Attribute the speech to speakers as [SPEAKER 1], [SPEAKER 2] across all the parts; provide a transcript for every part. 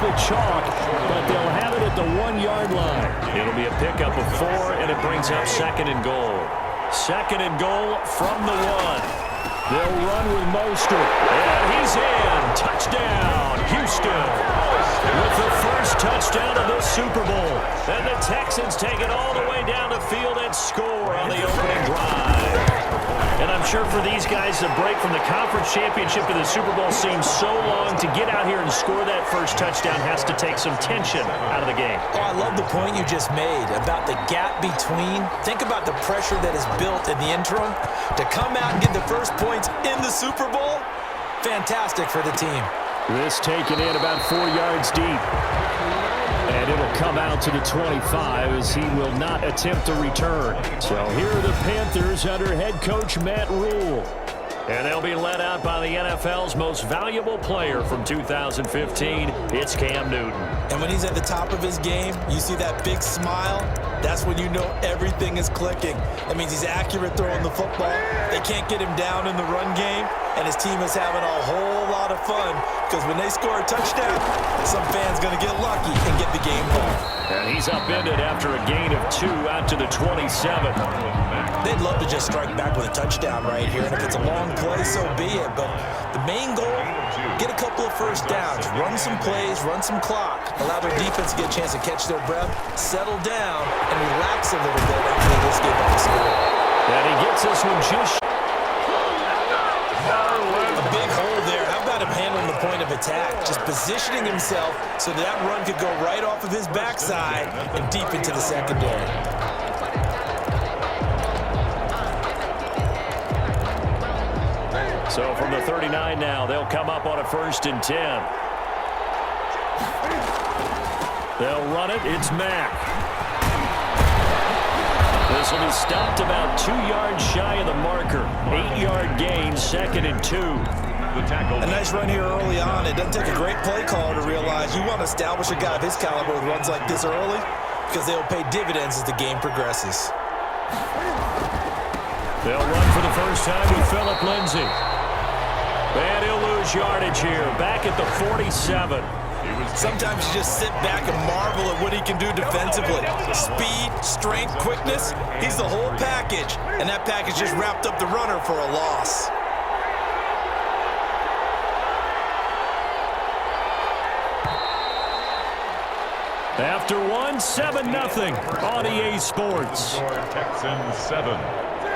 [SPEAKER 1] the chalk, but they'll have it at the 1-yard line.
[SPEAKER 2] It'll be a pickup of 4, and it brings up 2nd and goal. 2nd and goal from the 1.
[SPEAKER 1] They'll run with Mostert.
[SPEAKER 2] And he's in. Touchdown, Houston. With the first touchdown of this Super Bowl. And the Texans take it all the way down the field and score on the opening drive. And I'm sure for these guys, the break from the conference championship to the Super Bowl seems so long. To get out here and score that first touchdown has to take some tension out of the game.
[SPEAKER 3] Oh, I love the point you just made about the gap between. Think about the pressure that is built in the interim. To come out and get the first points in the Super Bowl, fantastic for the team.
[SPEAKER 1] This taken in about 4 yards deep. And it'll come out to the 25 as he will not attempt to return. So here are the Panthers under head coach Matt Rule.
[SPEAKER 2] And they'll be led out by the NFL's most valuable player from 2015. It's Cam Newton.
[SPEAKER 3] And when he's at the top of his game, you see that big smile. That's when you know everything is clicking. That means he's accurate throwing the football. They can't get him down in the run game. And his team is having a whole lot of fun because when they score a touchdown, some fan's going to get lucky and get the game ball.
[SPEAKER 2] And he's upended after a gain of 2 out to the 27.
[SPEAKER 3] They'd love to just strike back with a touchdown right here. And if it's a long play, so be it. But the main goal, get a couple of first downs, run some plays, run some clock, allow their defense to get a chance to catch their breath, settle down, and relax a little bit after they just gave up the score.
[SPEAKER 2] And he gets this one just
[SPEAKER 3] a big hole there. How about him handling the point of attack? Just positioning himself so that run could go right off of his backside and deep into the secondary.
[SPEAKER 2] So from the 39 now, they'll come up on a 1st and 10. They'll run it. It's Mack. This will be stopped about 2 yards shy of the marker. 8-yard gain, 2nd and 2.
[SPEAKER 3] A nice run here early on. It doesn't take a great play caller to realize you want to establish a guy of his caliber with runs like this early because they'll pay dividends as the game progresses.
[SPEAKER 2] They'll run for the first time with Phillip Lindsay. And he'll lose yardage here, back at the 47.
[SPEAKER 3] Sometimes you just sit back and marvel at what he can do defensively. Speed, strength, quickness, he's the whole package. And that package just wrapped up the runner for a loss.
[SPEAKER 2] After 7-0 on EA Sports.
[SPEAKER 4] Texans 7,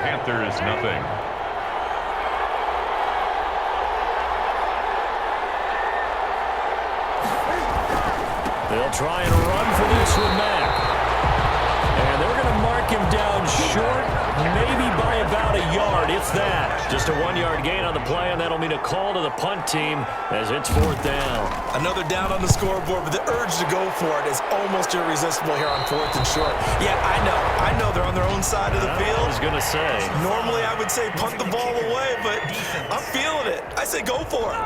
[SPEAKER 4] Panthers 0.
[SPEAKER 2] They'll try and run for this with Mack. And they're going to mark him down short, maybe by about a yard, if that. Just a 1-yard gain on the play, and that'll mean a call to the punt team as it's 4th down.
[SPEAKER 3] Another down on the scoreboard, but the urge to go for it is almost irresistible here on 4th and short. Yeah, I know they're on their own side of the field.
[SPEAKER 2] I was going to say.
[SPEAKER 3] Normally I would say punt the ball away, but I'm feeling it. I say go for it.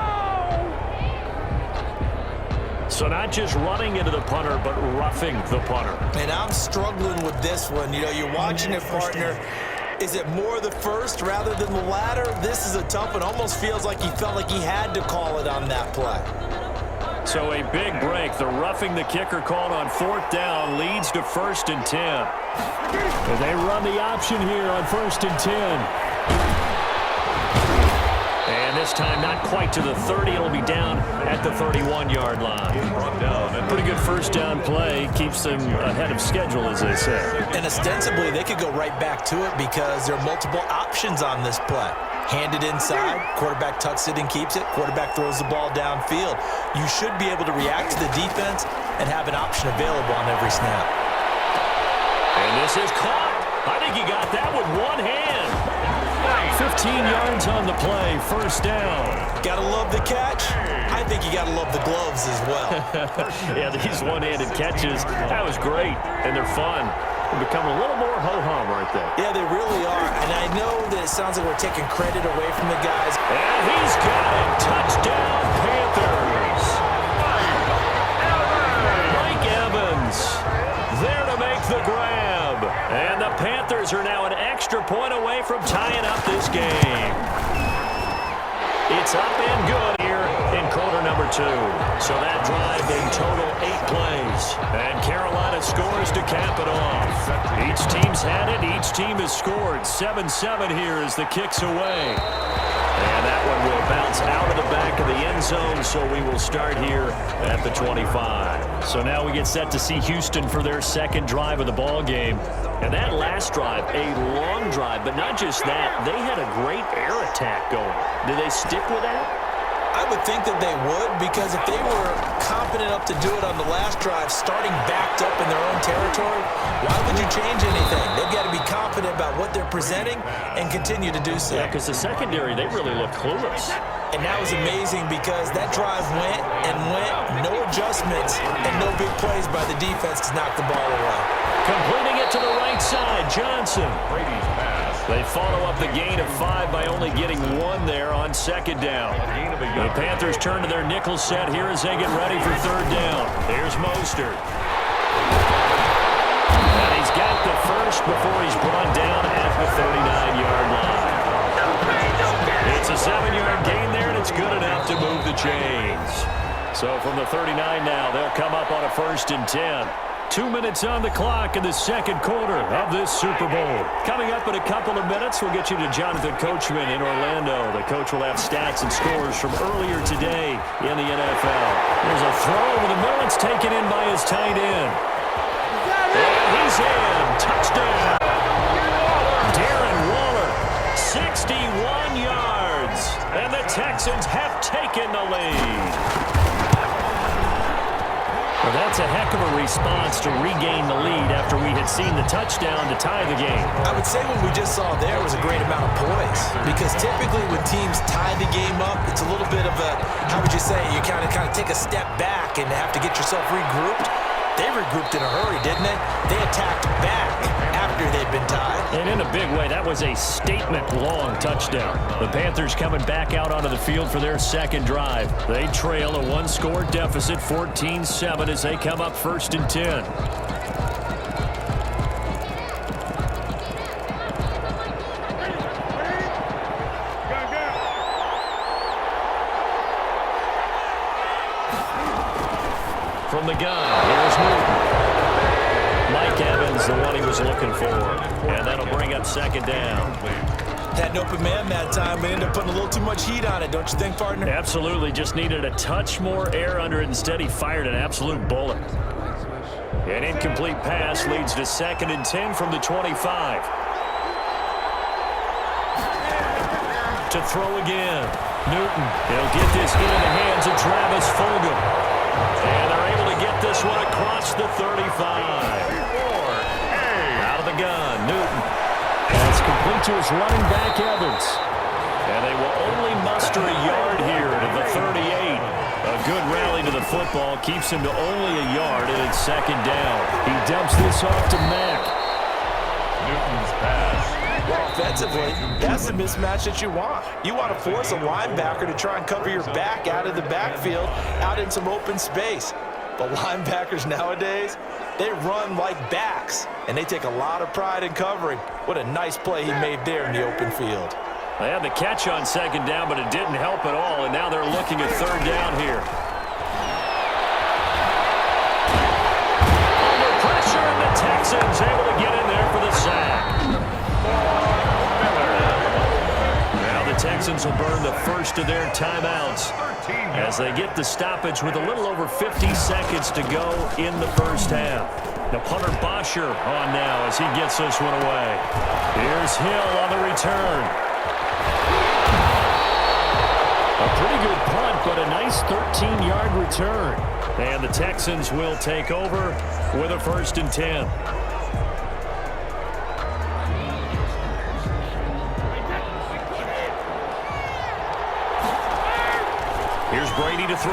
[SPEAKER 2] So not just running into the punter, but roughing the punter.
[SPEAKER 3] And I'm struggling with this one. You know, you're watching it, partner. Is it more the first rather than the latter? This is a tough one. Almost feels like he felt like he had to call it on that play.
[SPEAKER 2] So a big break. The roughing the kicker called on 4th down leads to 1st and 10.
[SPEAKER 1] And they run the option here on 1st and 10.
[SPEAKER 2] And this time not quite to the 30. It'll be down at the 31-yard line. Pretty good first down play. Keeps them ahead of schedule, as they say.
[SPEAKER 3] And ostensibly, they could go right back to it because there are multiple options on this play. Handed inside, quarterback tucks it and keeps it, quarterback throws the ball downfield. You should be able to react to the defense and have an option available on every snap.
[SPEAKER 2] And this is caught. I think he got that with one hand. 15 yards on the play, 1st down.
[SPEAKER 3] Gotta love the catch. I think you gotta love the gloves as well.
[SPEAKER 2] Yeah, these one-handed catches, that was great, and they're fun. They become a little more ho-hum right there.
[SPEAKER 3] Yeah, they really are, and I know that it sounds like we're taking credit away from the guys.
[SPEAKER 2] And he's got it. Touchdown, Panthers. Mike Evans there to make the grab. And the Panthers are now an extra point away from tying up this game. It's up and good here in quarter number 2. So that drive in total And Carolina scores to cap it off. Each team's had it. Each team has scored. 7-7 here as the kick's away. And that one will bounce out of the back of the end zone, so we will start here at the 25.
[SPEAKER 1] So now we get set to see Houston for their second drive of the ball game.
[SPEAKER 2] And that last drive, a long drive, but not just that. They had a great air attack going. Do they stick with that?
[SPEAKER 3] I would think that they would, because if they were confident enough to do it on the last drive, starting backed up in their own territory, why would you change anything? They've got to be confident about what they're presenting and continue to do so.
[SPEAKER 2] Yeah, because the secondary, they really look clueless.
[SPEAKER 3] And that was amazing because that drive went and went, no adjustments, and no big plays by the defense to knock the ball away.
[SPEAKER 2] Completing it to the right side, Johnson.
[SPEAKER 4] Brady's pass.
[SPEAKER 2] They follow up the gain of 5 by only getting 1 there on second down. The Panthers turn to their nickel set here as they get ready for third down. Here's Mostert. And he's got the first before he's brought down at the 39-yard line. It's a 7-yard gain there, and it's good enough to move the chains. So from the 39 now, they'll come up on a 1st and 10. 2 minutes on the clock in the second quarter of this Super Bowl. Coming up in a couple of minutes, we'll get you to Jonathan Coachman in Orlando. The coach will have stats and scores from earlier today in the NFL. There's a throw over the middle. It's taken in by his tight end. And he's in. Touchdown. Darren Waller, 61 yards. And the Texans have taken the lead. Well, that's a heck of a response to regain the lead after we had seen the touchdown to tie the game.
[SPEAKER 3] I would say what we just saw there was a great amount of poise, because typically when teams tie the game up, it's a little bit of a, how would you say, you kind of take a step back and have to get yourself regrouped. They regrouped in a hurry, didn't they? They attacked back after they'd been tied.
[SPEAKER 1] And in a big way, that was a statement-long touchdown. The Panthers coming back out onto the field for their second drive. They trail a 1-score deficit, 14-7, as they come up 1st and 10. From the gun, here's Newton. Mike Evans, the one he was looking for. And that'll bring up second down.
[SPEAKER 3] Had an open man that time, but ended up putting a little too much heat on it, don't you think, partner?
[SPEAKER 1] Absolutely, just needed a touch more air under it. Instead, he fired an absolute bullet. An incomplete pass leads to 2nd and 10 from the 25. To throw again. Newton, he'll get this into the hands of Travis Fulgham. And they're able to get this one across the 35. Out of the gun, Newton. And it's complete to his running back, Evans. And they will only muster a yard here to the 38. A good rally to the football keeps him to only a yard, and it's second down. He dumps this off to Mack.
[SPEAKER 4] Newton's pass.
[SPEAKER 3] Well, offensively, that's the mismatch that you want. You want to force a linebacker to try and cover your back out of the backfield, out in some open space. But linebackers nowadays, they run like backs, and they take a lot of pride in covering. What a nice play he made there in the open field.
[SPEAKER 1] They had the catch on second down, but it didn't help at all, and now they're looking at third down here. Under pressure, and the Texans able to get in there for the sack. Now the Texans will burn the first of their timeouts as they get the stoppage with a little over 50 seconds to go in the first half. The punter Bosher on now as he gets this one away. Here's Hill on the return. A pretty good punt, but a nice 13-yard return. And the Texans will take over with a 1st and 10. Here's Brady to throw.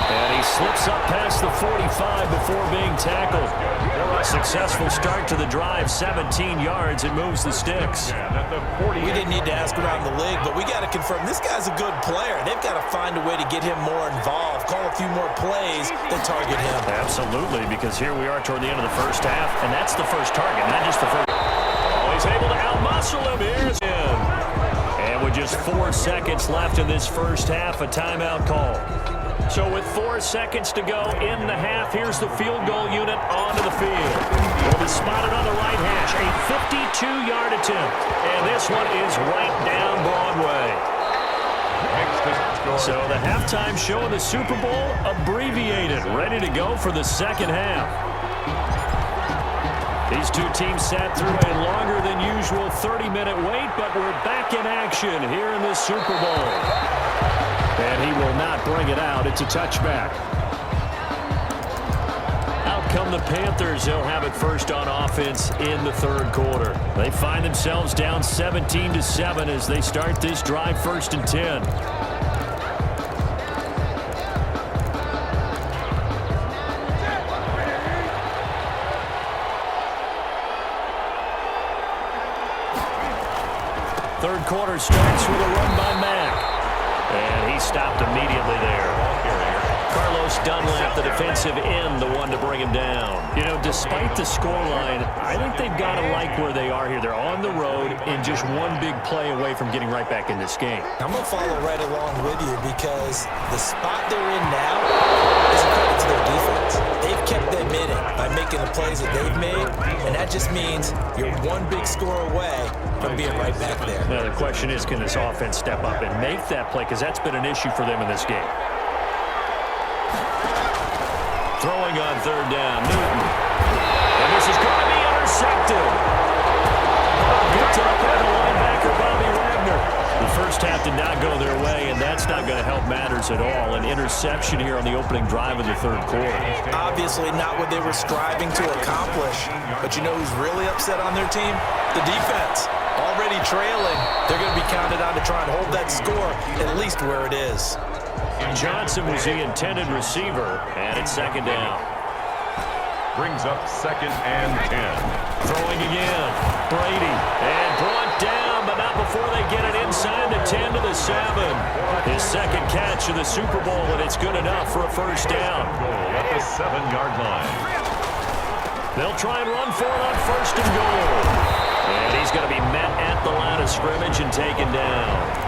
[SPEAKER 1] And he slips up past the 45 before being tackled. A successful start to the drive, 17 yards. It moves the sticks.
[SPEAKER 3] We didn't need to ask around the league, but we got to confirm this guy's a good player. They've got to find a way to get him more involved, call a few more plays that target him.
[SPEAKER 1] Absolutely, because here we are toward the end of the first half, and that's the first target, not just the first. Oh, he's able to outmuscle him. Here's him. And with just 4 seconds left in this first half, a timeout call.
[SPEAKER 2] So with 4 seconds to go in the half, here's the field goal unit onto the field. Will be spotted on the right hash, a 52-yard attempt. And this one is right down Broadway. So the halftime show of the Super Bowl abbreviated, ready to go for the second half. These two teams sat through a longer than usual 30-minute wait, but we're back in action here in the Super Bowl.
[SPEAKER 1] And he will not bring it out. It's a touchback.
[SPEAKER 2] Out come the Panthers. They'll have it first on offense in the third quarter. They find themselves down 17-7 as they start this drive, 1st and 10. Third quarter starts with a run by Mack. And he stopped immediately there. Carlos Dunlap, the defensive end, the one to bring him down. You know, despite the scoreline, I think they've got to like where they are here. They're on the road and just one big play away from getting right back in this game.
[SPEAKER 3] I'm going to follow right along with you because the spot they're in now is a credit to their defense. They've kept them in it by making the plays that they've made, and that just means you're one big score away from being right back there.
[SPEAKER 2] Now, the question is, can this offense step up and make that play? Because that's been an issue for them in this game. Throwing on third down, Newton. And this is going to be intercepted. Picked up by the linebacker, Bobby Wagner. The first half did not go their way, and that's not going to help matters at all. An interception here on the opening drive of the third quarter.
[SPEAKER 3] Obviously not what they were striving to accomplish. But you know who's really upset on their team? The defense. Already trailing. They're going to be counted on to try and hold that score at least where it is.
[SPEAKER 2] Johnson was the intended receiver, and it's second down.
[SPEAKER 4] Brings up 2nd and 10.
[SPEAKER 2] Throwing again. Brady. And brought down, but not before they get it inside the 10 to the 7. His second catch of the Super Bowl, and it's good enough for a first down.
[SPEAKER 4] Goal at the 7-yard line.
[SPEAKER 2] They'll try and run for it on 1st and goal. And he's going to be met at the line of scrimmage and taken down.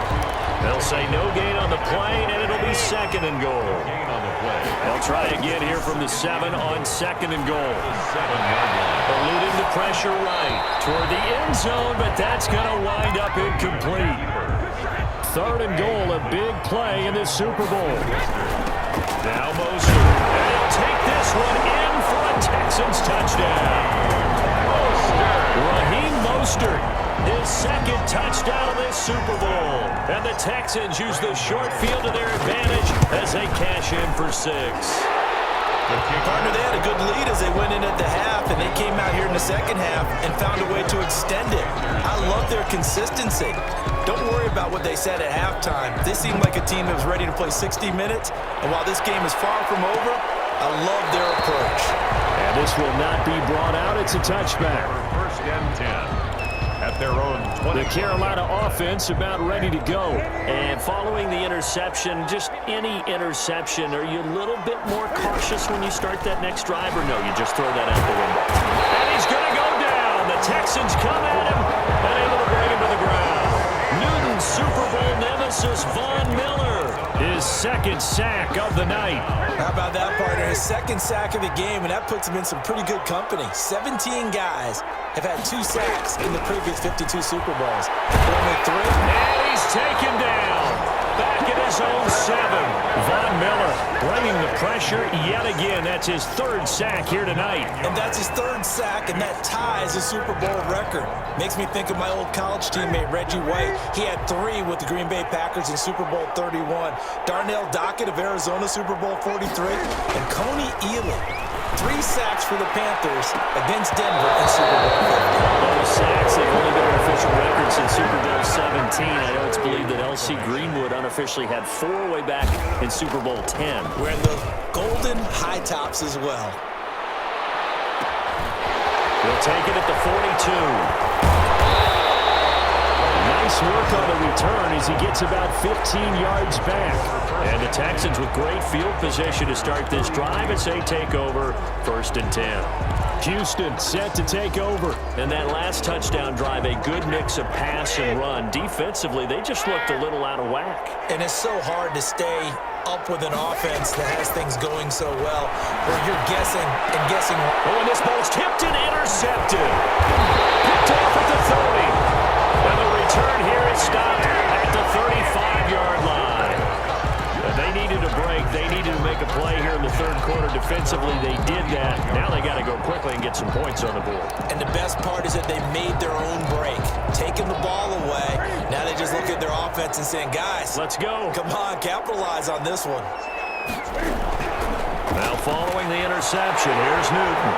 [SPEAKER 2] They'll say no gain on the play, and it'll be 2nd and goal.
[SPEAKER 4] Gain on the play.
[SPEAKER 2] They'll try again here from the 7 on 2nd and goal.
[SPEAKER 4] 7-yard line.
[SPEAKER 2] Eluding the pressure right toward the end zone, but that's going to wind up incomplete. 3rd and goal, a big play in this Super Bowl. Now Mostert. And he'll take this one in for a Texans touchdown. Raheem Mostert, his second touchdown of this Super Bowl. And the Texans use the short field to their advantage as they cash in for 6.
[SPEAKER 3] Partner, they had a good lead as they went in at the half, and they came out here in the second half and found a way to extend it. I love their consistency. Don't worry about what they said at halftime. They seemed like a team that was ready to play 60 minutes, and while this game is far from over, I love their approach.
[SPEAKER 1] And this will not be brought out. It's a touchback.
[SPEAKER 4] 1st and 10. At their own 20.
[SPEAKER 1] The Carolina offense about ready to go.
[SPEAKER 2] And following the interception, just any interception, are you a little bit more cautious when you start that next drive, or no, you just throw that out the window? And he's going to go down. The Texans come at him and able to bring him to the ground. Newton's Super Bowl nemesis, Von Miller, his 2nd sack of the night.
[SPEAKER 3] How about that, partner? His 2nd sack of the game, and that puts him in some pretty good company. 17 guys have had 2 sacks in the previous 52 Super Bowls. Only 3.
[SPEAKER 2] And he's taken down. Back at his own 7. Von Miller bringing the pressure yet again. That's his 3rd sack here tonight.
[SPEAKER 3] And that's his 3rd sack, and that ties a Super Bowl record. Makes me think of my old college teammate, Reggie White. He had 3 with the Green Bay Packers in Super Bowl 31. Darnell Dockett of Arizona, Super Bowl 43. And Coney Ealy, 3 sacks for the Panthers against Denver in Super Bowl 50.
[SPEAKER 2] Those sacks have only been an official record since Super Bowl 17. I know it's believed that L.C. Greenwood unofficially had 4 way back in Super Bowl 10.
[SPEAKER 3] Wearing the golden high tops as well.
[SPEAKER 2] They'll take it at the 42.
[SPEAKER 1] Nice work on the return as he gets about 15 yards back.
[SPEAKER 2] And the Texans with great field position to start this drive as they take over 1st and 10.
[SPEAKER 1] Houston set to take over.
[SPEAKER 2] And that last touchdown drive, a good mix of pass and run. Defensively, they just looked a little out of whack.
[SPEAKER 3] And it's so hard to stay up with an offense that has things going so well, where you're guessing and guessing.
[SPEAKER 2] Oh, and this ball's tipped and intercepted. Picked off at the 30. And the return here is stopped at the 35-yard line. And they needed a break. They needed to make a play here in the third quarter. Defensively, they did that. Now they got to go quickly and get some points on the board.
[SPEAKER 3] And the best part is that they made their own break, taking the ball away. Now they just look at their offense and saying, guys,
[SPEAKER 2] let's go.
[SPEAKER 3] Come on, capitalize on this one.
[SPEAKER 2] Now following the interception, here's Newton.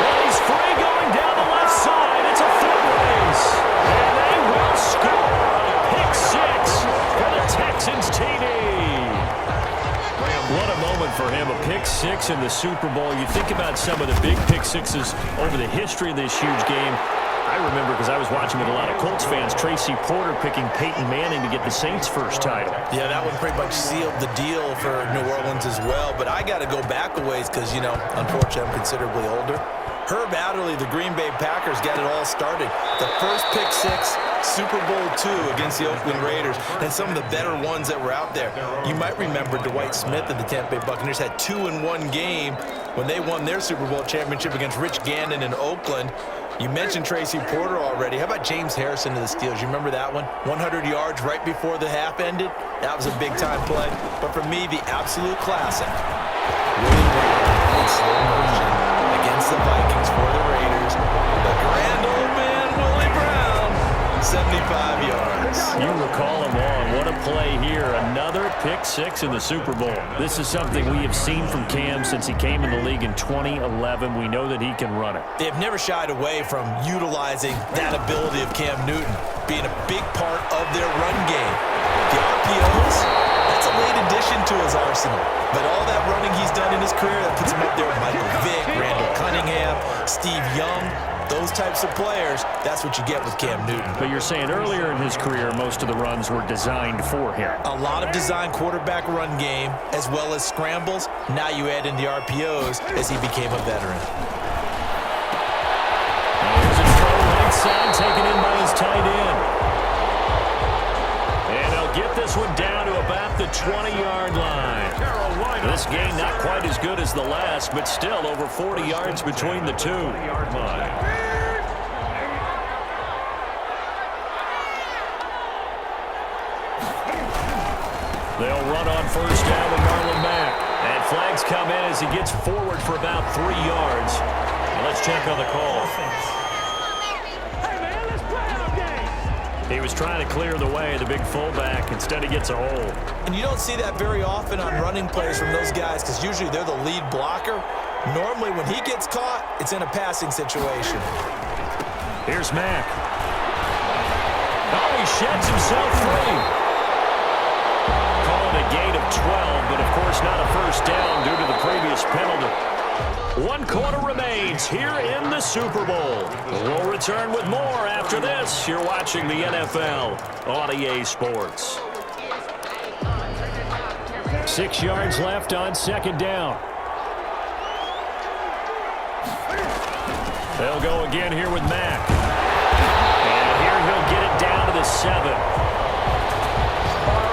[SPEAKER 2] Well, he's free going down the left side. It's a foot race. And they will score a pick six for the Texans TD. What a moment for him, a pick six in the Super Bowl. You think about some of the big pick sixes over the history of this huge game. I remember, because I was watching with a lot of Colts fans, Tracy Porter picking Peyton Manning to get the Saints' first title.
[SPEAKER 3] Yeah, that one pretty much sealed the deal for New Orleans as well. But I got to go back a ways because, unfortunately, I'm considerably older. Herb Adderley, the Green Bay Packers, got it all started. The first pick six, Super Bowl II against the Oakland Raiders, and some of the better ones that were out there. You might remember Dwight Smith of the Tampa Bay Buccaneers had 2-in-1 game when they won their Super Bowl championship against Rich Gannon in Oakland. You mentioned Tracy Porter already. How about James Harrison of the Steelers? You remember that one? 100 yards right before the half ended. That was a big-time play. But for me, the absolute classic, Willie Brown in slow motion against the Vikings for the Raiders. The grand old man, Willie Brown, 75 yards.
[SPEAKER 2] You recall him on. What a play here. Another pick six in the Super Bowl. This is something we have seen from Cam since he came in the league in 2011. We know that he can run it.
[SPEAKER 3] They've never shied away from utilizing that ability of Cam Newton being a big part of their run game. The RPOs, that's a late addition to his arsenal. But all that running he's done in his career, that puts him up there with Michael Vick, Randall Cunningham, Steve Young. Those types of players, that's what you get with Cam Newton.
[SPEAKER 2] But you're saying earlier in his career, most of the runs were designed for him.
[SPEAKER 3] A lot of designed quarterback run game, as well as scrambles. Now you add in the RPOs as he became a veteran.
[SPEAKER 2] Here's a throw right side, taken in by his tight end. And they'll get this one down to about the 20-yard line. This game not quite as good as the last, but still over 40 yards between the two. They'll run on first down with Marlon Mack. And flags come in as he gets forward for about 3 yards. And let's check on the call. He was trying to clear the way, the big fullback. Instead, he gets a hole.
[SPEAKER 3] And you don't see that very often on running plays from those guys because usually they're the lead blocker. Normally, when he gets caught, it's in a passing situation.
[SPEAKER 2] Here's Mack. Oh, he sheds himself free. Calling a gain of 12, but of course not a first down due to the previous penalty. 1 quarter remains here in the Super Bowl. We'll return with more after this. You're watching the NFL on EA Sports.
[SPEAKER 1] 6 yards left on second down.
[SPEAKER 2] They'll go again here with Mack. And here he'll get it down to the 7.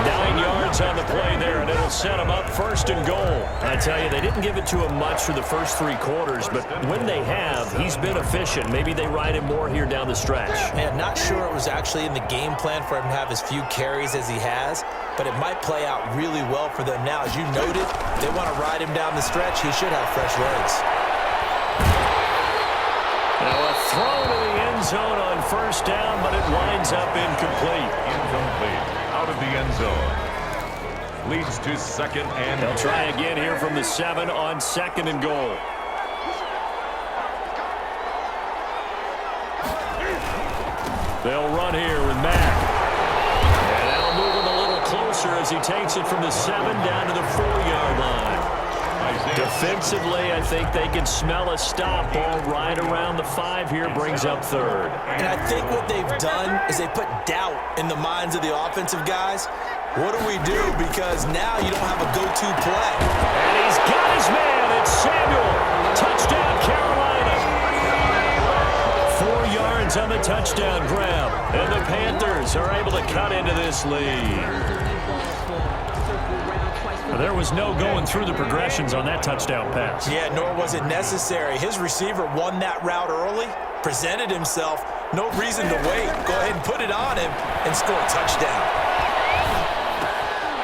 [SPEAKER 2] 9 yards on the play there, and it'll set him up first and goal. I tell you, they didn't give it to him much for the first 3 quarters, but when they have, he's been efficient. Maybe they ride him more here down the stretch.
[SPEAKER 3] Man, not sure it was actually in the game plan for him to have as few carries as he has, but it might play out really well for them now. As you noted, they want to ride him down the stretch. He should have fresh legs.
[SPEAKER 2] Now a throw to the end zone on first down, but it winds up incomplete.
[SPEAKER 4] Out of the end zone. Leads to second and...
[SPEAKER 2] They'll try again here from the 7 on second and goal. They'll run here with Mack. And that'll move him a little closer as he takes it from the 7 down to the 4-yard line. Defensively, I think they can smell a stop. Ball right around the 5 here, brings up third.
[SPEAKER 3] And I think what they've done is they put doubt in the minds of the offensive guys. What do we do? Because now you don't have a go-to play.
[SPEAKER 2] And he's got his man. It's Samuel. Touchdown, Carolina. 4 yards on the touchdown grab. And the Panthers are able to cut into this lead. There was no going through the progressions on that touchdown pass.
[SPEAKER 3] Yeah, nor was it necessary. His receiver won that route early, presented himself. No reason to wait. Go ahead and put it on him and score a touchdown.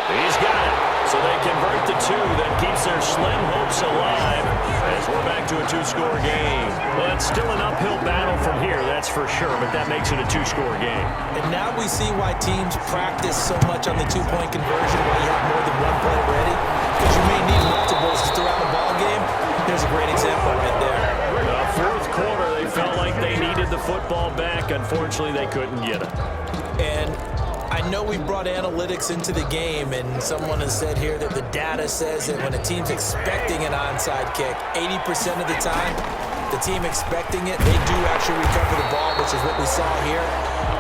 [SPEAKER 2] He's got it. So they convert the two. That keeps their slim hopes alive as we're back to a two-score game. Well, it's still an uphill battle from here, that's for sure, but that makes it a two-score game.
[SPEAKER 3] And now we see why teams practice so much on the two-point conversion, why you have more than one play ready, because you may need multiples throughout the ball game. There's a great example right there.
[SPEAKER 2] Fourth quarter, they felt like they needed the football back. Unfortunately, they couldn't get it.
[SPEAKER 3] And I know we brought analytics into the game, and someone has said here that the data says that when a team's expecting an onside kick, 80% of the time, the team expecting it, they do actually recover the ball, which is what we saw here.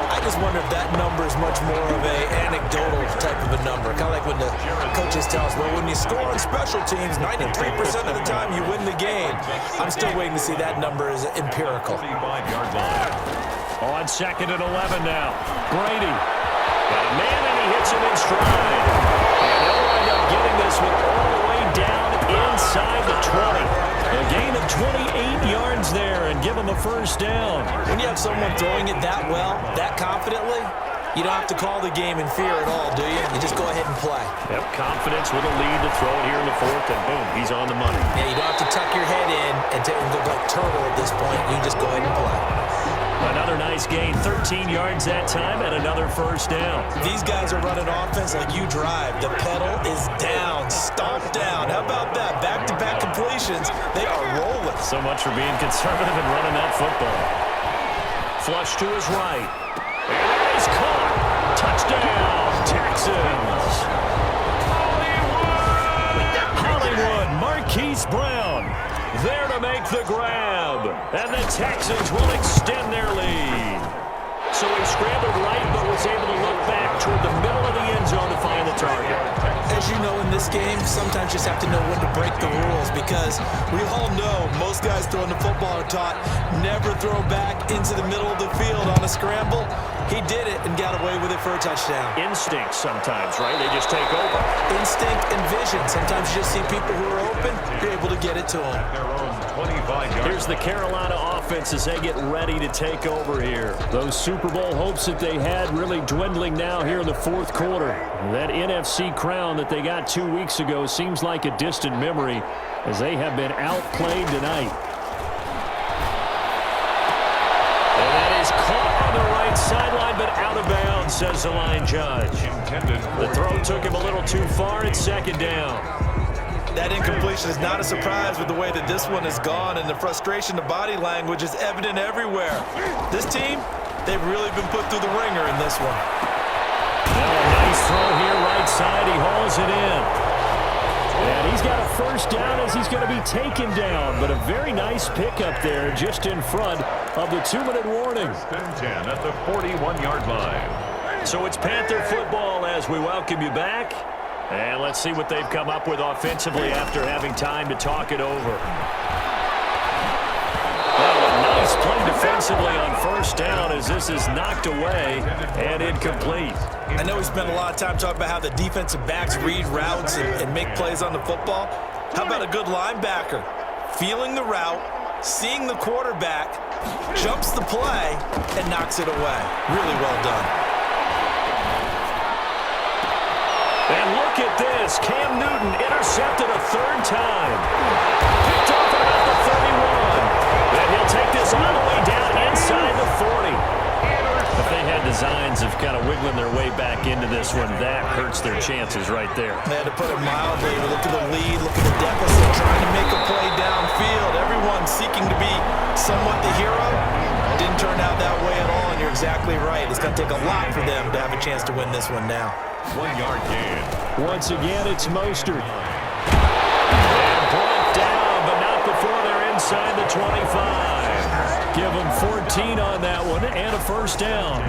[SPEAKER 3] I just wonder if that number is much more of an anecdotal type of a number, kind of like when the coaches tell us, well, when you score on special teams, 93% of the time you win the game. I'm still waiting to see that number is empirical.
[SPEAKER 2] On 2nd and 11 now, Brady. Got a man, and he hits him in stride. And they'll wind up getting this one all the way down inside the 20. A gain of 28 yards there and give him a first down.
[SPEAKER 3] When you have someone throwing it that well, that confidently, you don't have to call the game in fear at all, do you? You just go ahead and play.
[SPEAKER 2] Yep, confidence with a lead to throw it here in the fourth, and boom, he's on the money.
[SPEAKER 3] Yeah, you don't have to tuck your head in and go like turtle at this point. You just go ahead and play.
[SPEAKER 2] Another nice gain, 13 yards that time, and another first down.
[SPEAKER 3] These guys are running offense like you drive. The pedal is down, stomp down. How about that? Back-to-back completions. They are rolling.
[SPEAKER 2] So much for being conservative and running that football. Flush to his right. And that is caught. Touchdown, Texans. Hollywood, Marquise Brown. There to make the grab. And the Texans will extend their lead. So he scrambled right, but was able to look back toward the middle of the end zone to find the target.
[SPEAKER 3] As you know, in this game, sometimes you just have to know when to break the rules, because we all know most guys throwing the football are taught never throw back into the middle of the field on a scramble. He did it and got away with it for a touchdown.
[SPEAKER 2] Instinct sometimes, right? They just take over.
[SPEAKER 3] Instinct and vision. Sometimes you just see people who are open, you're able to get it to them.
[SPEAKER 2] Here's the Carolina offense as they get ready to take over here.
[SPEAKER 1] Those Super Bowl hopes that they had really dwindling now here in the fourth quarter. That NFC crown that they got 2 weeks ago seems like a distant memory as they have been outplayed tonight.
[SPEAKER 2] And that is caught on the right sideline, but out of bounds, says the line judge. The throw took him a little too far. It's second down.
[SPEAKER 3] That incompletion is not a surprise with the way that this one has gone, and the frustration, the body language is evident everywhere. This team, they've really been put through the ringer in this one.
[SPEAKER 2] Now a nice throw here, right side. He hauls it in.
[SPEAKER 1] And he's got a first down as he's going to be taken down, but a very nice pickup there just in front of the 2-minute warning.
[SPEAKER 4] 10 at the 41-yard line.
[SPEAKER 2] So it's Panther football as we welcome you back. And let's see what they've come up with offensively after having time to talk it over. Well, a nice play defensively on first down as this is knocked away and incomplete.
[SPEAKER 3] I know we spent a lot of time talking about how the defensive backs read routes and make plays on the football. How about a good linebacker? Feeling the route, seeing the quarterback, jumps the play, and knocks it away. Really well done.
[SPEAKER 2] And look at this. Cam Newton intercepted a third time. Picked off at about the 31. And he'll take this all the way down inside the 40. If they had designs of kind of wiggling their way back into this one, that hurts their chances right there.
[SPEAKER 3] They had to put it mildly. Look at the lead, look at the deficit, trying to make a play downfield. Everyone seeking to be somewhat the hero. Didn't turn out that way at all, and you're exactly right. It's going to take a lot for them to have a chance to win this one now.
[SPEAKER 4] 1-yard gain.
[SPEAKER 1] Once again, it's Mostert.
[SPEAKER 2] And brought down, but not before they're inside the 25. Give them 14 on that one and a first down.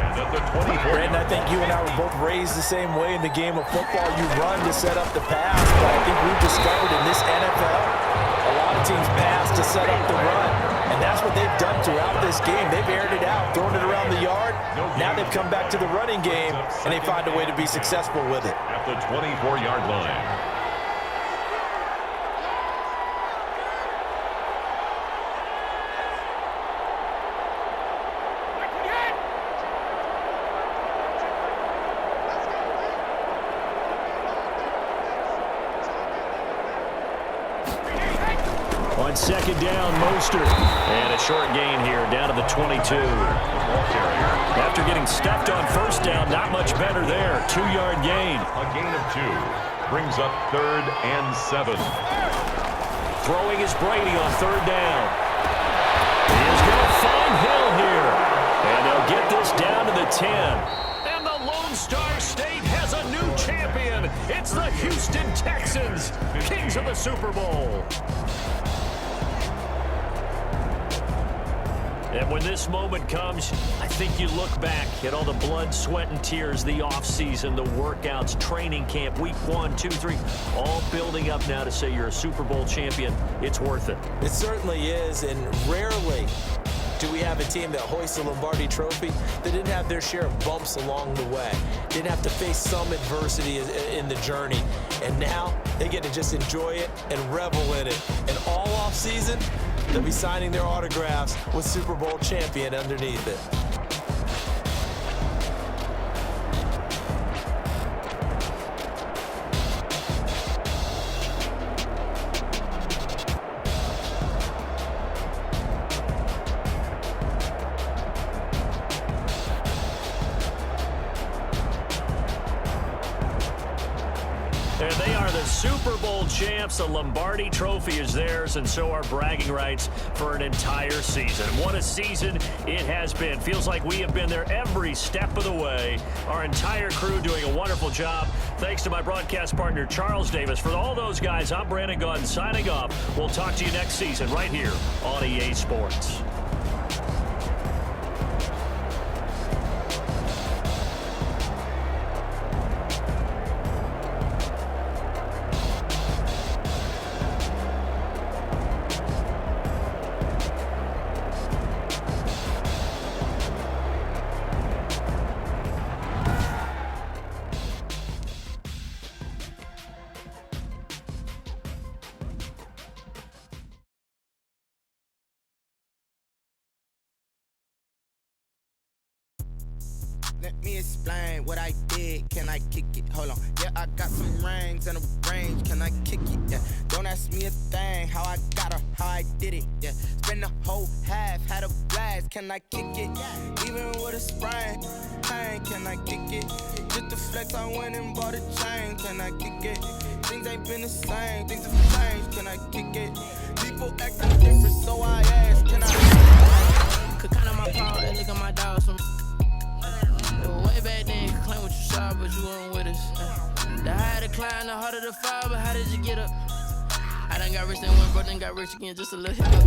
[SPEAKER 3] Brandon, I think you and I were both raised the same way in the game of football. You run to set up the pass, but I think we've discovered in this NFL, a lot of teams pass to set up the run. And that's what they've done throughout this game. They've aired it out, thrown it around the yard. Now they've come back to the running game, and they find a way to be successful with it.
[SPEAKER 4] At the 24-yard line.
[SPEAKER 1] On second down, Mostert.
[SPEAKER 2] And a short gain here, down to the 22. After getting stuffed on first down, not much better there. 2-yard gain.
[SPEAKER 4] A gain of 2 brings up 3rd and 7.
[SPEAKER 2] Throwing is Brady on 3rd down. He's going to find Hill here. And they'll get this down to the 10.
[SPEAKER 1] And the Lone Star State has a new champion. It's the Houston Texans, kings of the Super Bowl. And when this moment comes, I think you look back at all the blood, sweat, and tears, the offseason, the workouts, training camp, week 1, 2, 3, all building up now to say you're a Super Bowl champion. It's worth it.
[SPEAKER 3] It certainly is, and rarely do we have a team that hoists a Lombardi trophy that didn't have their share of bumps along the way, didn't have to face some adversity in the journey. And now they get to just enjoy it and revel in it. And all offseason, they'll be signing their autographs with Super Bowl champion underneath it.
[SPEAKER 1] And they are the Super Bowl champs. The Lombardi trophy is theirs, and so are bragging rights for an entire season. What a season it has been. Feels like we have been there every step of the way. Our entire crew doing a wonderful job. Thanks to my broadcast partner, Charles Davis. For all those guys, I'm Brandon Gaudin signing off. We'll talk to you next season right here on EA Sports.
[SPEAKER 5] Let me explain what I did. Can I kick it? Hold on. Yeah, I got some rings and a range. Can I kick it? Yeah. Don't ask me a thing. How I got her, how I did it. Yeah. Spend the whole half, had a blast. Can I kick it? Even with a sprain. Pain, can I kick it? Just to flex, I went and bought a chain. Can I kick it? Things ain't been the same. Things have changed. Can I kick it? People acting different, so I asked. Can I?
[SPEAKER 6] Could count on my power and look at my dogs from way back then. You could claim what you saw, but you weren't with us. The higher the climb, the harder the fall, but how did you get up? I done got rich, then went broke, then got rich again, just a little hiccup.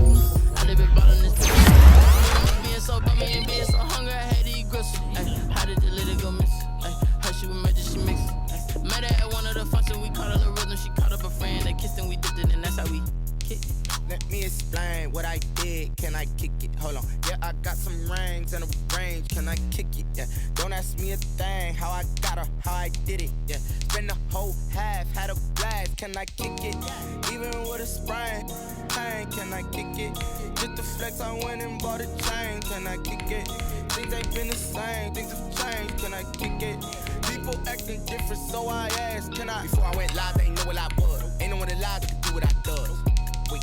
[SPEAKER 6] I live it ballin' this bitch. Being so bummy and being so hungry, I had to eat gristle. How did the little go miss? Her she was magic, she mixed. Met her at one of the functions, we caught her the rhythm. She caught up a friend, they kissed and we dipped it, and that's how we kicked it.
[SPEAKER 5] Let me explain what I did. Can I kick it? Hold on. Yeah, I got some rings and a range. Can I kick it? Yeah. Don't ask me a thing. How I got her, how I did it. Yeah. Spend the whole half, had a blast. Can I kick it? Even with a sprain. Pain, can I kick it? Just to flex, I went and bought a chain. Can I kick it? Things ain't been the same. Things have changed. Can I kick it? People acting different, so I asked. Can I? Before I went live, they ain't know what I was. Ain't no one alive that could do what I does. Wait.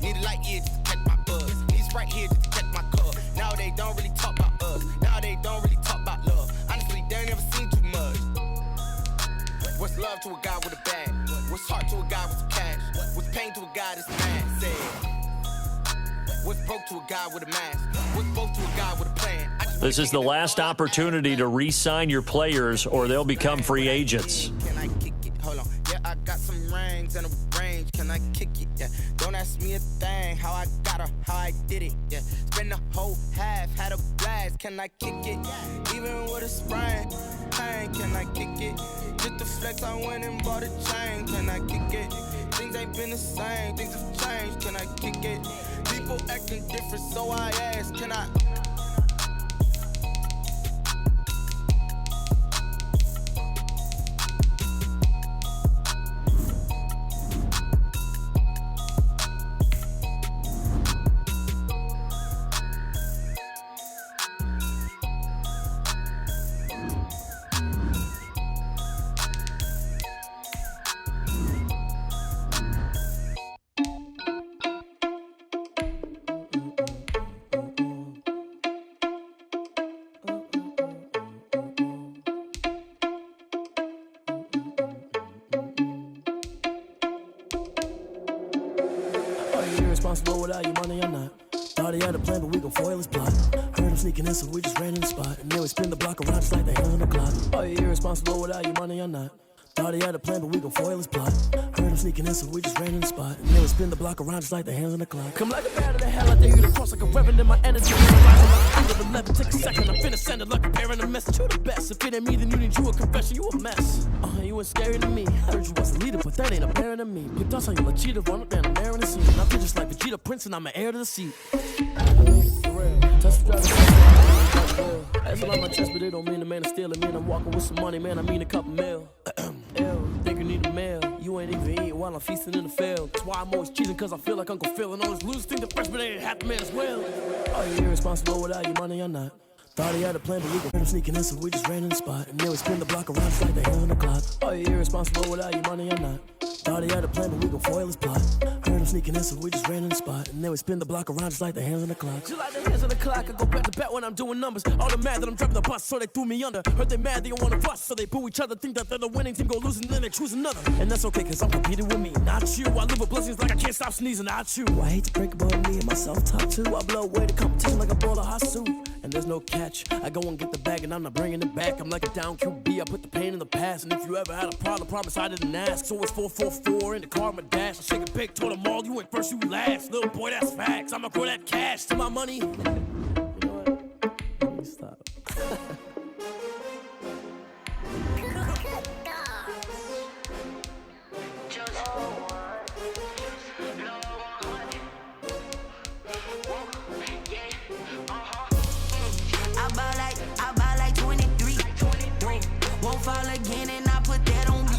[SPEAKER 5] Need a light here just to catch my buzz. Need Sprite here just to catch my cup. Now they don't really talk about us. Now they don't really talk about love. Honestly, they ain't never seen too much. What's love to a guy with a bag? What's heart to a guy with some cash? What's pain to a guy that's mad? Said. What's broke to a guy with a mask? What's broke to a guy with a plan?
[SPEAKER 1] This is the last opportunity to re-sign your players or they'll become free agents.
[SPEAKER 5] Can I kick it? Hold on. Yeah, I got some rings and a range. Can I kick it? Yeah. Don't ask me a thing. How I got her, how I did it. Yeah. Spend the whole half, had a blast. Can I kick it? Even with a sprain. Pain, can I kick it? Just to flex, I went and bought a chain. Can I kick it? Things ain't been the same. Things have changed. Can I kick it? People acting different, so I asked. Can I?
[SPEAKER 7] irresponsible without your money or not. Thought he had a plan, but we gon' foil his plot. Heard him sneaking in, so we just ran in the spot. And then we spin the block around just like the hands on the clock. Are you irresponsible without your money or not? Thought he had a plan, but we gon' foil his plot. Heard him sneaking in, so we just ran in the spot. And then we spin the block around just like the hands on the clock. Come like a bat of the hell, I dare you to cross like a reverend in my energy. Rising like 11, take a second, I'm finna send it like a parent a message. You the best, if it ain't me, then you need you a confession, you a mess. You ain't scary to me. Heard you was a leader, but that ain't apparent to me. Put dust on you, a cheater, run up down the air in the scene. I feel just like Vegeta Prince, and I'm an heir to the seat. For real, touch the driver. That's on my chest, but it don't mean the man is stealing. Man, I'm walking with some money, man, I mean a couple mil. Think you need a meal. You ain't even eating while I'm feasting in the field. That's why I'm always cheating, cause I feel like Uncle Phil. And all those losers think the freshman ain't half the man as well. Are you irresponsible without your money or not? Thought he had a plan, but we gon' him sneaking in, so we just ran in the spot. And then we spin the block around just like the hands on the clock. Are you irresponsible without your money or not? Thought he had a plan, but we gon' foil his plot. Heard him sneaking in, so we just ran in the spot. And then we spin the block around just like the hands on the clock. Just like the hands on the clock, I go back to back when I'm doing numbers. All the mad that I'm driving the bus, so they threw me under. Heard they mad, they don't wanna bust, so they boo each other. Think that they're the winning team, go losing, then they choose another. And that's okay, cause I'm competing with me, not you. I live with blessings like I can't stop sneezing, not you. I hate to break about me and my self-talk too. I blow away the competition like a bowl of hot soup. And there's no catch, I go and get the bag and I'm not bringing it back. I'm like a down QB, I put the pain in the past. And if you ever had a problem, promise I didn't ask. So it's 4-4-4 in the car, my dash. I shake a big, told them all, you went first, you last. Little boy, that's facts, I'ma grow that cash to my money. You know what? Let me stop.
[SPEAKER 8] I buy like 23. Won't fall again and I put that on me.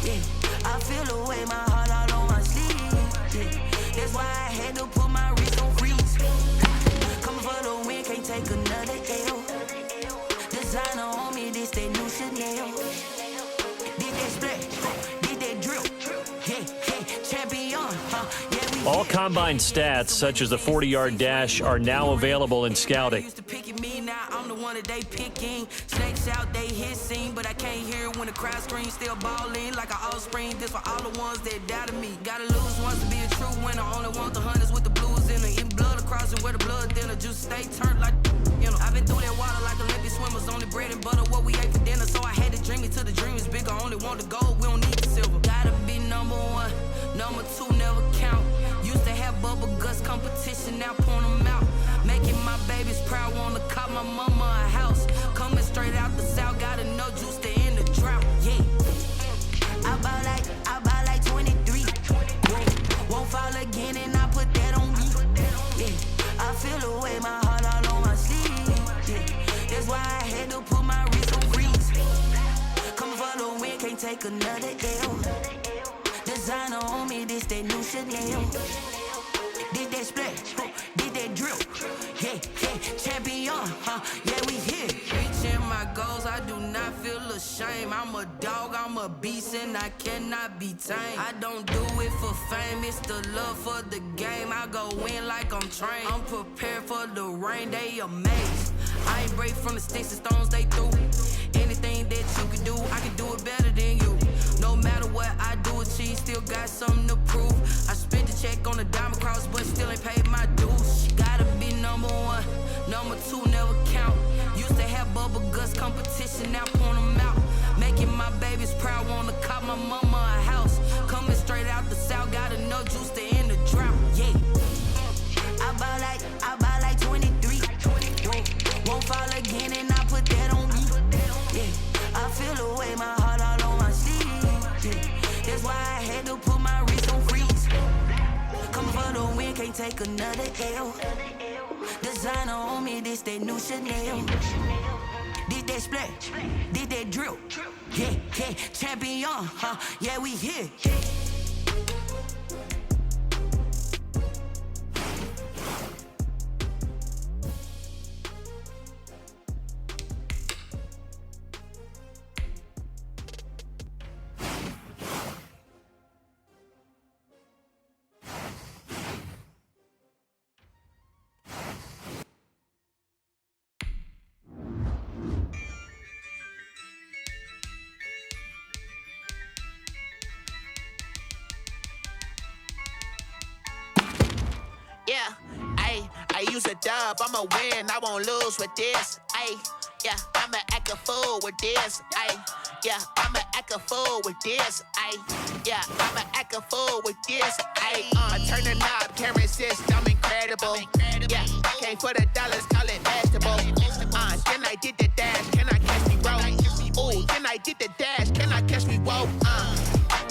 [SPEAKER 8] Yeah, I feel the way my heart all on my sleeve. Yeah, that's why I had to put my wrist on freeze. Coming for the win, can't take another L. Designer on me, this that new Chanel. Did that split, did that drill. Yeah, champion, yeah, we
[SPEAKER 2] All combine stats, such as the 40-yard dash, are now available in scouting.
[SPEAKER 8] I'm the one that they picking. Snakes out, they hissing, but I can't hear when the crowd screams. Still balling like an offspring. This for all the ones that doubted me. Gotta lose once to be a true winner. Only want the hunters with the blues in it. Eating blood across it where the blood thinner. Juice stay turned like, you know. I've been through that water like Olympic swimmers. Only bread and butter what we ate for dinner. So I had to dream it till the dream is bigger. Only want the gold, we don't need the silver. Gotta be number one, number two never count. Used to have bubble guts competition, now point them out. Making my babies proud, wanna cop my mama a house. Coming straight out the south, gotta know juice to end the drought. Yeah, I buy like 23. Won't fall again and I put that on me. Yeah, I feel the way my heart all on my sleeve. Yeah, that's why I had to put my wrist on freeze. Coming for the win, can't take another L. Designer on me, this that new Chanel. Did that split, did that drill. Yeah, champion, yeah, we here. Reaching my goals, I do not feel ashamed. I'm a dog, I'm a beast, and I cannot be tamed. I don't do it for fame, it's the love for the game. I go in like I'm trained. I'm prepared for the rain, they amazed. I ain't break from the sticks and stones they threw. Anything that you can do, I can do it better than you. No matter what I do, achieve, still got something to prove. I spent the check on the diamond cross, but still ain't paid my dues. Gotta be number one, number two never count. Used to have bubble guts competition, now point them out. Making my babies proud, wanna cop my mama a house. Coming straight out the south, gotta know juice to end the drought. Yeah, I buy like 23. Won't fall again and I put that on me. Yeah, I feel the way my heart all on my sleeve. Yeah, that's why I had to put my wrist on freeze. Coming for the win, can't take another L. Designer on me, this that new Chanel. Did that split, did that drill. Yeah, champion, yeah, we here.
[SPEAKER 5] I use a dub, I'ma win, I won't lose with this. Ay, yeah, I'ma act a fool with this. Ay, yeah, I'ma act a fool with this. Ay, yeah, I'ma act a fool with this. Ay, I turn the knob, can't resist, I'm incredible. Yeah, came for the dollars, call it vegetable. Then I did the dash, can I catch me roll? Ooh, then I did the dash, can I catch me roll?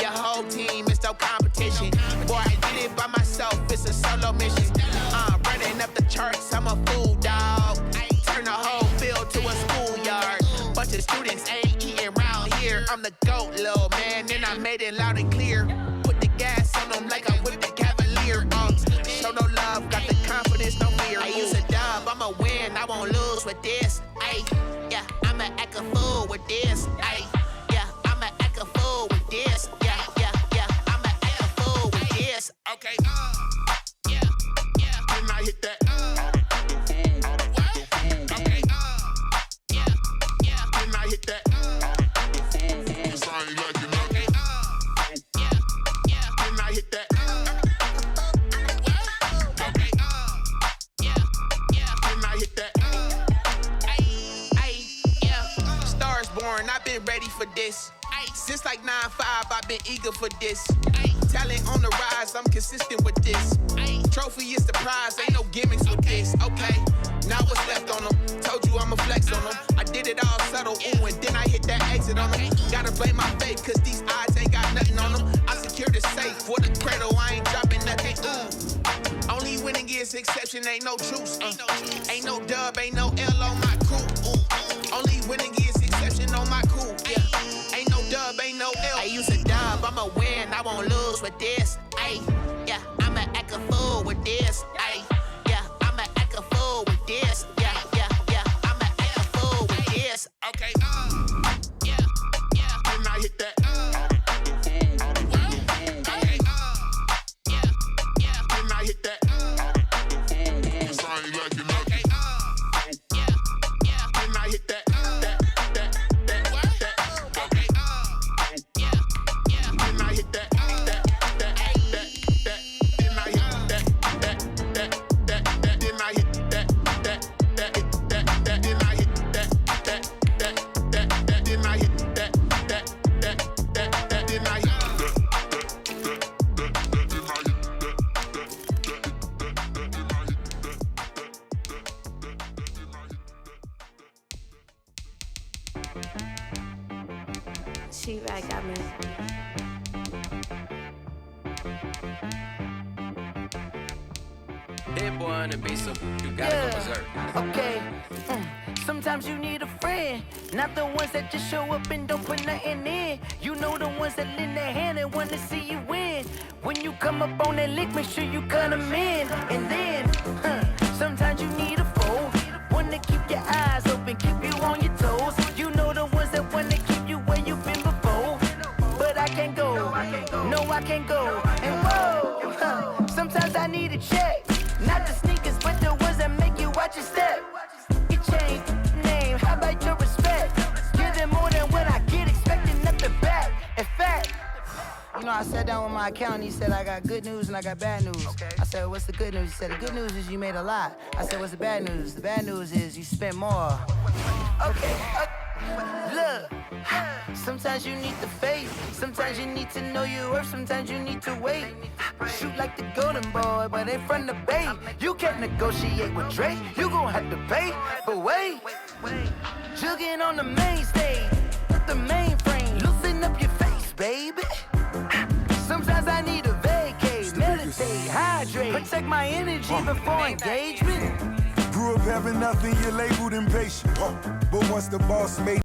[SPEAKER 5] Your whole team is no competition. Boy, I did it by myself, it's a solo mission. Running up the charts, I'm a fool, dog. Turn the whole field to a schoolyard. Bunch of students ain't eating round here. I'm the GOAT, little man, and I made it loud and clear. Put the gas on them like I'm with the Cavalier. Show no love, got the confidence, no fear. I use a dub, I'ma win, I won't lose with this. Ay, yeah, I'ma act a fool with this. Ay, yeah, I'ma act a fool with this. Yeah, yeah, yeah, I'ma act a fool with this. Okay, yeah, yeah. Then I hit that. Okay, yeah, yeah. Then I hit that. Okay, yeah, yeah. Then I hit that. Okay, yeah, yeah. Then I hit that. Ay, yeah. Stars born, I've been ready for this. Since like 9-5, I've been eager for this. Talent on the rise, I'm consistent with this. Trophy is the prize, ain't no gimmicks with this. Okay, now what's left on them? Told you I'ma flex on them. I did it all subtle, ooh, and then I hit that exit on them. Gotta blame my faith, cause these odds ain't got nothing on them. I secured the safe for the cradle, I ain't dropping nothing, ooh. Only winning is exception, ain't no truce. Ain't no dub, ain't no L on my crew. Only winning is exception on my crew. Yeah, ain't no dub, ain't no L. I use a dub, I'ma win, I won't lose with this. Ay, yeah, I'ma act a fool with this. Ay, yeah, I'ma act a fool with this. Yeah, yeah, yeah, I'ma act a fool with this. Okay, yeah, yeah. Then I hit that. Okay, yeah, yeah. Then I hit that. Okay, yeah, yeah. Then I hit that. Okay, yeah, yeah. Then I hit that. Then I hit that. Then I hit that. Then I hit that. Then I hit that. Then I hit
[SPEAKER 9] She right got me.
[SPEAKER 10] Hit boy on the beat, so you gotta go berserk.
[SPEAKER 6] Okay. Sometimes you need a friend, not the ones that just show up and don't put nothing in. You know the ones that lend their hand and wanna see you win. When you come up on that lick, make sure you cut them in. And then, sometimes you need a foe, one to keep your eyes open, keep you on your toes. You know the ones that wanna keep you where you've been before. But I can't go, no I can't go. And whoa, sometimes I need a check. Not the sneakers, but the ones that make you watch your step. You change name, how about your respect? Give them more than what I get, expecting nothing back. In fact, you know, I sat down with my accountant, he said, I got good news and I got bad news. I said, what's the good news? He said, the good news is you made a lot. I said, what's the bad news? The bad news is you spent more. Okay, look, sometimes you need the faith, sometimes you need to know your worth, sometimes you need to wait. Shoot like the golden boy, but ain't from the bay. You can't negotiate with Drake, you gon' have to pay. But wait, jugging on the main stage, the mainframe, loosen up your face, baby. Sometimes I need a vacate, meditate, hydrate, protect my energy before engagement.
[SPEAKER 11] Grew up having nothing, you're labeled impatient. But once the boss made